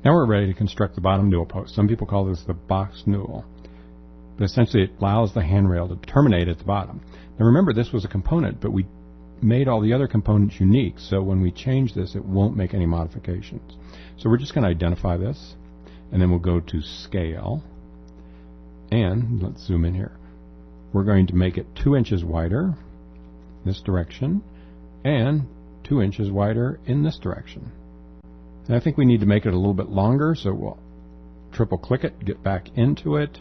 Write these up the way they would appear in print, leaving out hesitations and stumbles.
Now we're ready to construct the bottom newel post. Some people call this the box newel, but essentially it allows the handrail to terminate at the bottom. Now remember, this was a component, but we made all the other components unique, so when we change this, it won't make any modifications. So we're just going to identify this, and then we'll go to Scale, and let's zoom in here. We're going to make it 2 inches wider this direction, and 2 inches wider in this direction. And I think we need to make it a little bit longer, so we'll triple click it, get back into it,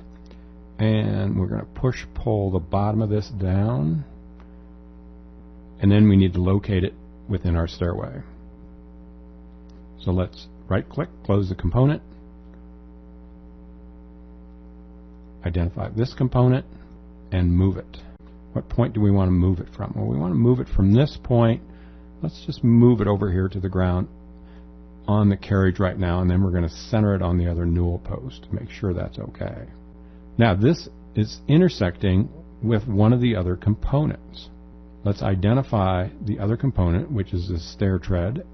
and we're going to pull the bottom of this down, and then we need to locate it within our stairway. So let's right click, close the component, identify this component, and move it. What point do we want to move it from? Well, we want to move it from this point. Let's just move it over here to the ground on the carriage right now, and then we're going to center it on the other newel post to make sure that's okay. Now this is intersecting with one of the other components. Let's identify the other component, which is the stair tread,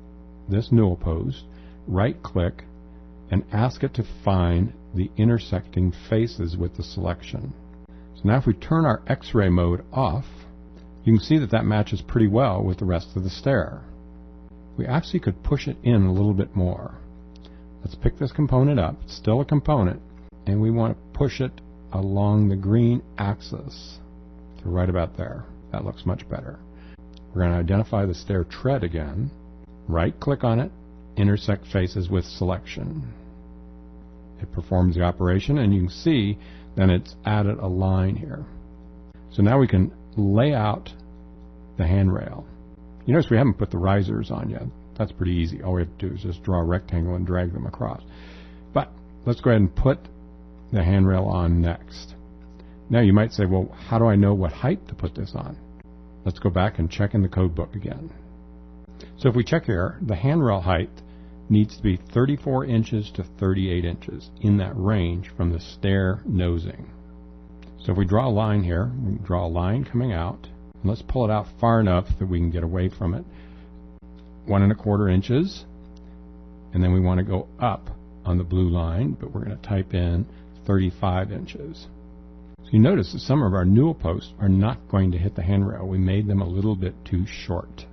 this newel post, right click, and ask it to find the intersecting faces with the selection. So now if we turn our X-ray mode off, you can see that that matches pretty well with the rest of the stair. We actually could push it in a little bit more. Let's pick this component up. It's still a component, and we want to push it along the green axis to right about there. That looks much better. We're going to identify the stair tread again, right click on it, intersect faces with selection. It performs the operation, and you can see then it's added a line here. So now we can lay out the handrail. You notice we haven't put the risers on yet. That's pretty easy. All we have to do is just draw a rectangle and drag them across. But let's go ahead and put the handrail on next. Now you might say, well, how do I know what height to put this on? Let's go back and check in the code book again. So if we check here, the handrail height needs to be 34 inches to 38 inches, in that range from the stair nosing. So if we draw a line here, we draw a line coming out, and let's pull it out far enough that we can get away from it. 1 1/4 inches, and then we want to go up on the blue line, but we're going to type in 35 inches. So you notice that some of our newel posts are not going to hit the handrail. We made them a little bit too short.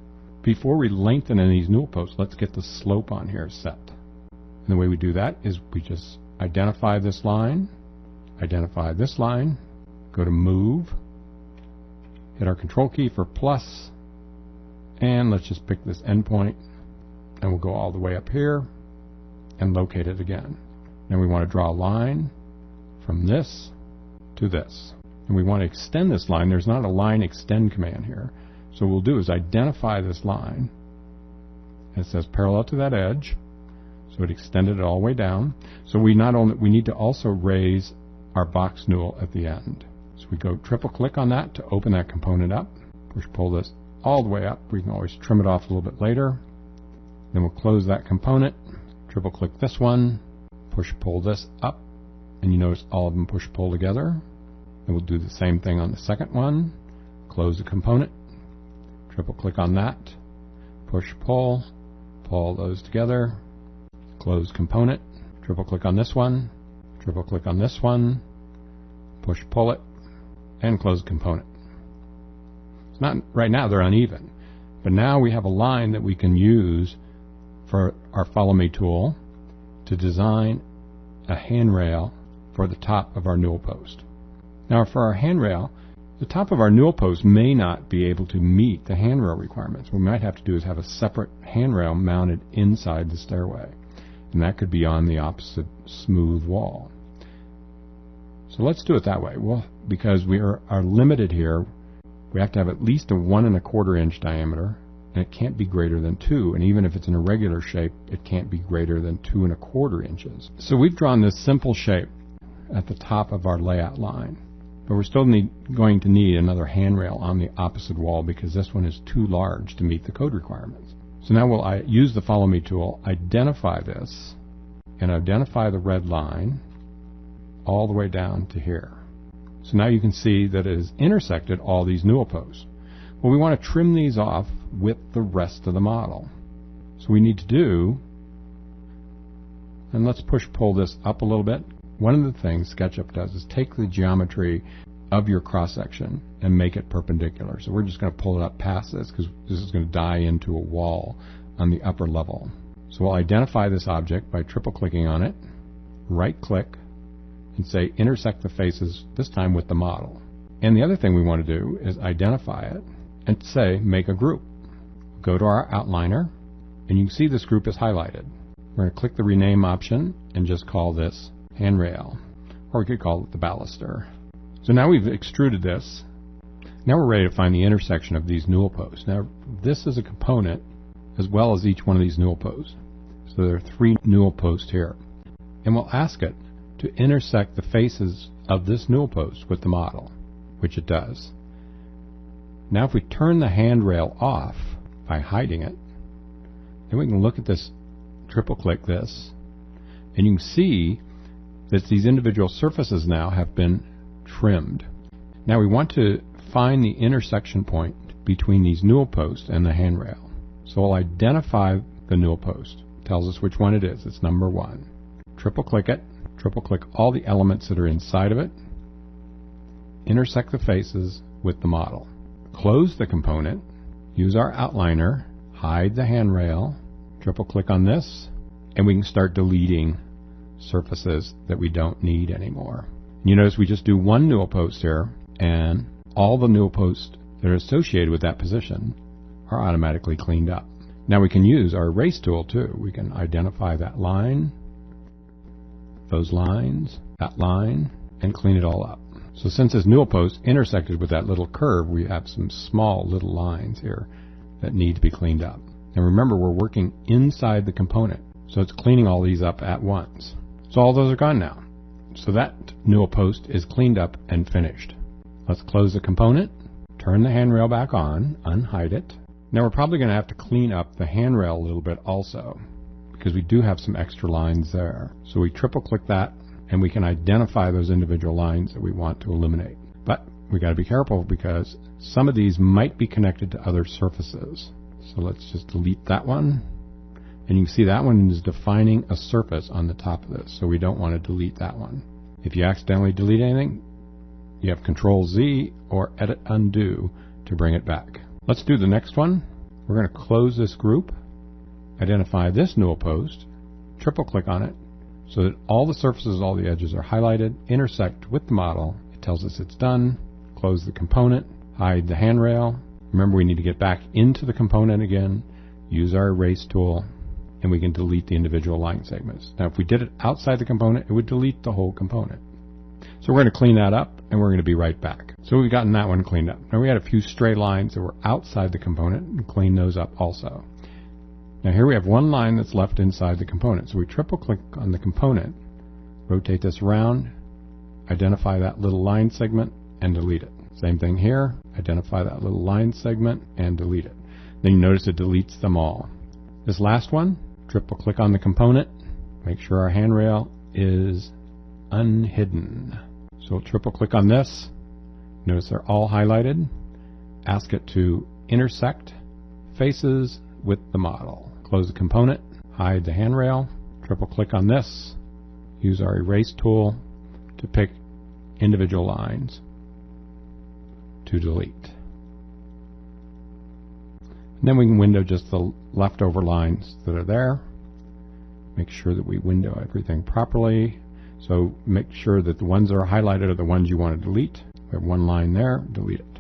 Before we lengthen any of these newel posts, let's get the slope on here set. And the way we do that is we just identify this line, go to Move, hit our Control key for plus, and let's just pick this endpoint, and we'll go all the way up here and locate it again. Now we want to draw a line from this to this. And we want to extend this line. There's not a line extend command here. So what we'll do is identify this line. It says parallel to that edge. So it extended it all the way down. So we need to also raise our box newel at the end. So we go triple click on that to open that component up. Push pull this all the way up. We can always trim it off a little bit later. Then we'll close that component. Triple click this one. Push pull this up. And you notice all of them push pull together. And we'll do the same thing on the second one. Close the component. Triple click on that. Push pull those together. Close component. Triple click on this one. Triple click on this one. Push pull it. And close component. It's not right now, they're uneven. But now we have a line that we can use for our Follow Me tool to design a handrail for the top of our newel post. Now for our handrail, the top of our newel post may not be able to meet the handrail requirements. What we might have to do is have a separate handrail mounted inside the stairway, and that could be on the opposite smooth wall. So let's do it that way. Well, because we are limited here, we have to have at least a 1 1/4 inch diameter, and it can't be greater than 2, and even if it's an irregular shape, it can't be greater than 2 1/4 inches. So we've drawn this simple shape at the top of our layout line. But we're still going to need another handrail on the opposite wall because this one is too large to meet the code requirements. So now we'll use the Follow Me tool, identify this, and identify the red line all the way down to here. So now you can see that it has intersected all these newel posts. Well, we want to trim these off with the rest of the model. So we need to do And let's pull this up a little bit. One of the things Sketchup does is take the geometry of your cross-section and make it perpendicular. So we're just going to pull it up past this because this is going to die into a wall on the upper level. So we'll identify this object by triple-clicking on it, right-click, and say intersect the faces, this time with the model. And the other thing we want to do is identify it and say make a group. Go to our outliner, and you can see this group is highlighted. We're going to click the rename option and just call this handrail, or we could call it the baluster. So now we've extruded this. Now we're ready to find the intersection of these newel posts. Now this is a component as well as each one of these newel posts. So there are 3 newel posts here. And we'll ask it to intersect the faces of this newel post with the model, which it does. Now if we turn the handrail off by hiding it, then we can look at this, triple click this, and you can see that these individual surfaces now have been trimmed. Now we want to find the intersection point between these newel posts and the handrail. So we'll identify the newel post. It tells us which one it is. It's number 1. Triple click it. Triple click all the elements that are inside of it. Intersect the faces with the model. Close the component. Use our outliner. Hide the handrail. Triple click on this, and we can start deleting surfaces that we don't need anymore. You notice we just do 1 newel post here, and all the newel posts that are associated with that position are automatically cleaned up. Now we can use our erase tool too. We can identify that line, those lines, that line, and clean it all up. So since this newel post intersected with that little curve, we have some small little lines here that need to be cleaned up. And remember, we're working inside the component, so it's cleaning all these up at once. So all those are gone now. So that newel post is cleaned up and finished. Let's close the component, turn the handrail back on, unhide it. Now we're probably going to have to clean up the handrail a little bit also, because we do have some extra lines there. So we triple click that, and we can identify those individual lines that we want to eliminate. But we got to be careful because some of these might be connected to other surfaces. So let's just delete that one. And you can see that one is defining a surface on the top of this, so we don't want to delete that one. If you accidentally delete anything, you have Control Z or Edit Undo to bring it back. Let's do the next one. We're going to close this group, identify this newel post, triple click on it, so that all the surfaces, all the edges are highlighted, intersect with the model. It tells us it's done. Close the component, hide the handrail. Remember, we need to get back into the component again, use our erase tool, and we can delete the individual line segments. Now, if we did it outside the component, it would delete the whole component. So we're going to clean that up, and we're going to be right back. So we've gotten that one cleaned up. Now, we had a few stray lines that were outside the component, and clean those up also. Now, here we have one line that's left inside the component. So we triple click on the component, rotate this around, identify that little line segment, and delete it. Same thing here, identify that little line segment and delete it. Then you notice it deletes them all. This last one, triple click on the component, make sure our handrail is unhidden. So triple click on this, notice they're all highlighted. Ask it to intersect faces with the model. Close the component, hide the handrail, triple click on this, use our erase tool to pick individual lines to delete. And then we can window just the leftover lines that are there. Make sure that we window everything properly. So make sure that the ones that are highlighted are the ones you want to delete. We have one line there, delete it.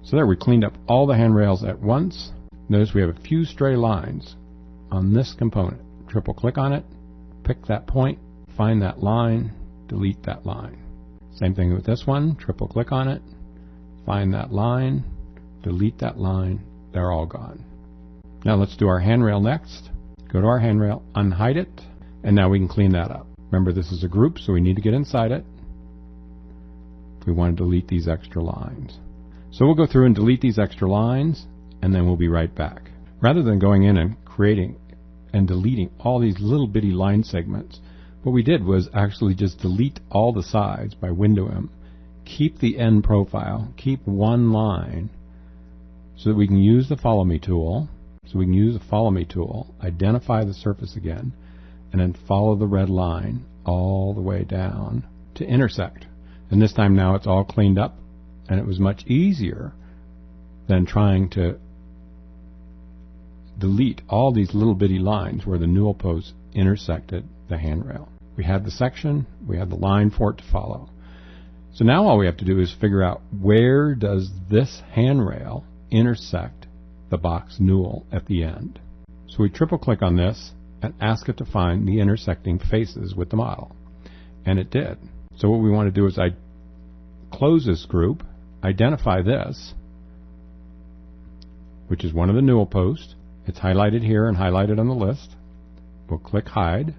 So there, we cleaned up all the handrails at once. Notice we have a few stray lines on this component. Triple click on it, pick that point, find that line, delete that line. Same thing with this one, triple click on it, find that line, delete that line, they're all gone. Now let's do our handrail next. Go to our handrail, unhide it, and now we can clean that up. Remember, this is a group, so we need to get inside it. We want to delete these extra lines. So we'll go through and delete these extra lines, and then we'll be right back. Rather than going in and creating and deleting all these little bitty line segments, what we did was actually just delete all the sides by window M, keep the end profile, keep one line, so that we can use the Follow Me tool. Identify the surface again, and then follow the red line all the way down to intersect. And this time now it's all cleaned up, and it was much easier than trying to delete all these little bitty lines where the newel posts intersected the handrail. We had the section, we had the line for it to follow. So now all we have to do is figure out, where does this handrail intersect the box newel at the end? So we triple click on this and ask it to find the intersecting faces with the model. And it did. So what we want to do is close this group, identify this, which is one of the newel posts. It's highlighted here and highlighted on the list. We'll click hide.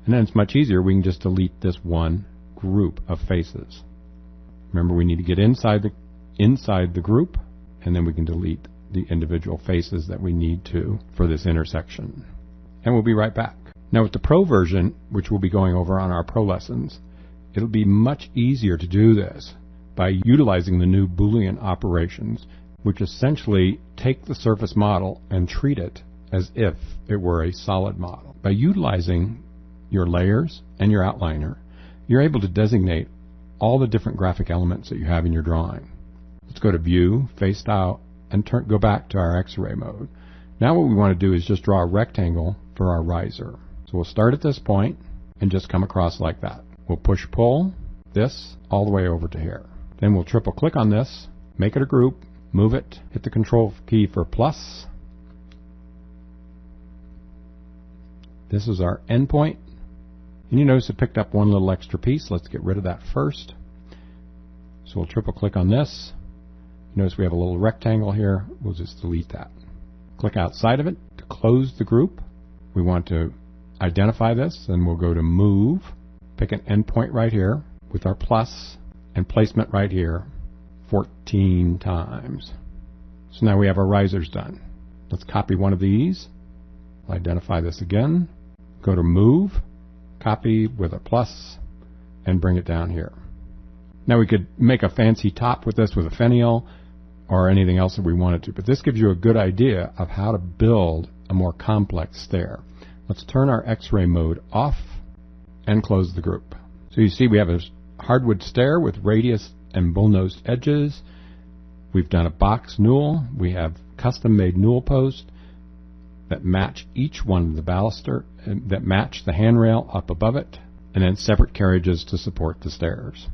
And then it's much easier. We can just delete this one group of faces. Remember, we need to get inside the group, and then we can delete the individual faces that we need to for this intersection. And we'll be right back. Now with the Pro version, which we'll be going over on our Pro lessons, it'll be much easier to do this by utilizing the new Boolean operations, which essentially take the surface model and treat it as if it were a solid model. By utilizing your layers and your outliner, you're able to designate all the different graphic elements that you have in your drawing. Let's go to View, Face Style, and go back to our X-ray mode. Now what we want to do is just draw a rectangle for our riser. So we'll start at this point and just come across like that. We'll push-pull this all the way over to here. Then we'll triple click on this, make it a group, move it, hit the Control key for plus. This is our endpoint. And you notice it picked up one little extra piece. Let's get rid of that first. So we'll triple click on this. Notice we have a little rectangle here. We'll just delete that. Click outside of it to close the group. We want to identify this, and we'll go to Move, pick an endpoint right here with our plus, and placement right here 14 times. So now we have our risers done. Let's copy one of these. I'll identify this again. Go to Move, copy with a plus, and bring it down here. Now we could make a fancy top with this with a finial or anything else that we wanted to, but this gives you a good idea of how to build a more complex stair. Let's turn our X-ray mode off and close the group. So you see we have a hardwood stair with radius and bull-nosed edges. We've done a box newel. We have custom-made newel posts that match each one of the baluster, that match the handrail up above it, and then separate carriages to support the stairs.